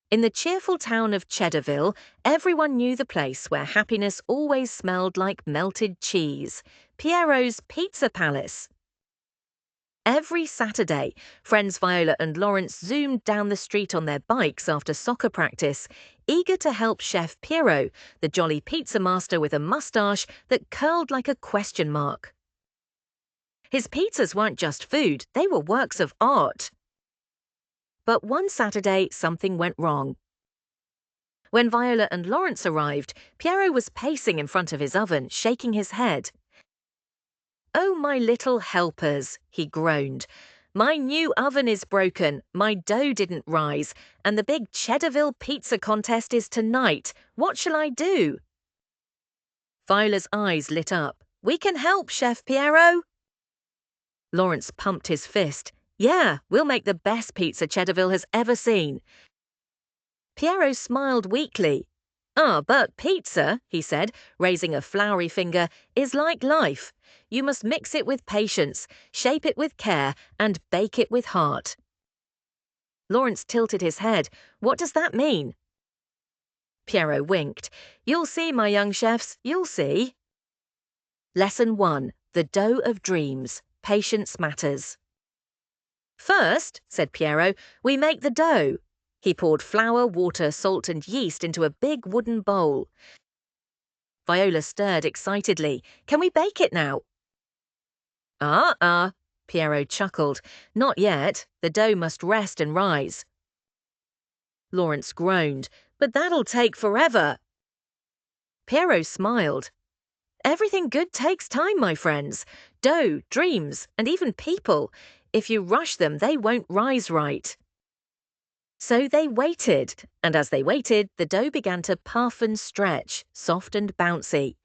In the cheerful town of Cheddarville, everyone knew the place where happiness always smelled like melted cheese, Piero's Pizza Palace. Every Saturday, friends Viola and Lawrence zoomed down the street on their bikes after soccer practice, eager to help Chef Piero, the jolly pizza master with a mustache that curled like a question mark. His pizzas weren't just food, they were works of art. But one Saturday, something went wrong. When Viola and Lawrence arrived, Piero was pacing in front of his oven, shaking his head. "Oh, my little helpers," he groaned. "My new oven is broken, my dough didn't rise, and the big Cheddarville pizza contest is tonight. What shall I do?" Viola's eyes lit up. "We can help, Chef Piero." Lawrence pumped his fist. "Yeah, we'll make the best pizza Cheddarville has ever seen." Piero smiled weakly. But pizza," he said, raising a floury finger, "is like life. You must mix it with patience, shape it with care, and bake it with heart." Lawrence tilted his head. "What does that mean?" Piero winked. "You'll see, my young chefs, you'll see." Lesson 1. The dough of dreams. Patience matters. "First," said Piero, "we make the dough." He poured flour, water, salt, and yeast into a big wooden bowl. Viola stirred excitedly. "Can we bake it now?" Piero chuckled. "Not yet. The dough must rest and rise." Lawrence groaned. "But that'll take forever." Piero smiled. "Everything good takes time, my friends. Dough, dreams, and even people. If you rush them, they won't rise right." So they waited, and as they waited, the dough began to puff and stretch, soft and bouncy.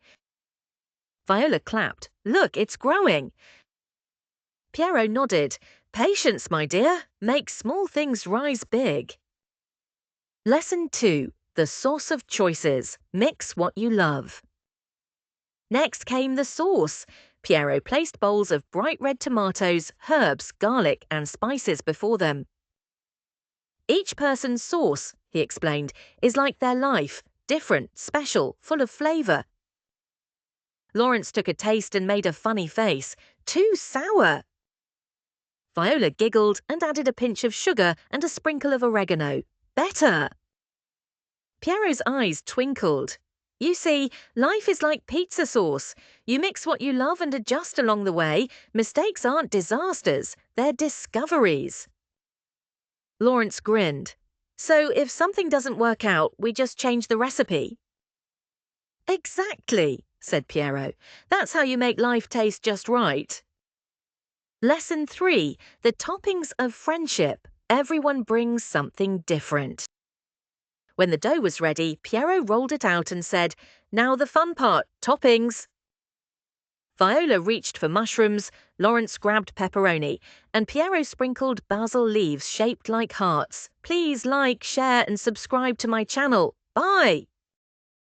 Viola clapped. "Look, it's growing." Piero nodded. "Patience, my dear. Make small things rise big." Lesson 2. The sauce of choices. Mix what you love. Next came the sauce. Piero placed bowls of bright red tomatoes, herbs, garlic, and spices before them. "Each person's sauce," he explained, "is like their life, different, special, full of flavor." Lawrence took a taste and made a funny face. "Too sour." Viola giggled and added a pinch of sugar and a sprinkle of oregano. "Better." Piero's eyes twinkled. "You see, life is like pizza sauce. You mix what you love and adjust along the way. Mistakes aren't disasters, they're discoveries." Lawrence grinned. "So if something doesn't work out, we just change the recipe?" "Exactly," said Piero. "That's how you make life taste just right." Lesson 3. The toppings of friendship. Everyone brings something different. When the dough was ready, Piero rolled it out and said, "Now the fun part, toppings." Viola reached for mushrooms, Lawrence grabbed pepperoni, and Piero sprinkled basil leaves shaped like hearts. Please like, share, and subscribe to my channel. Bye!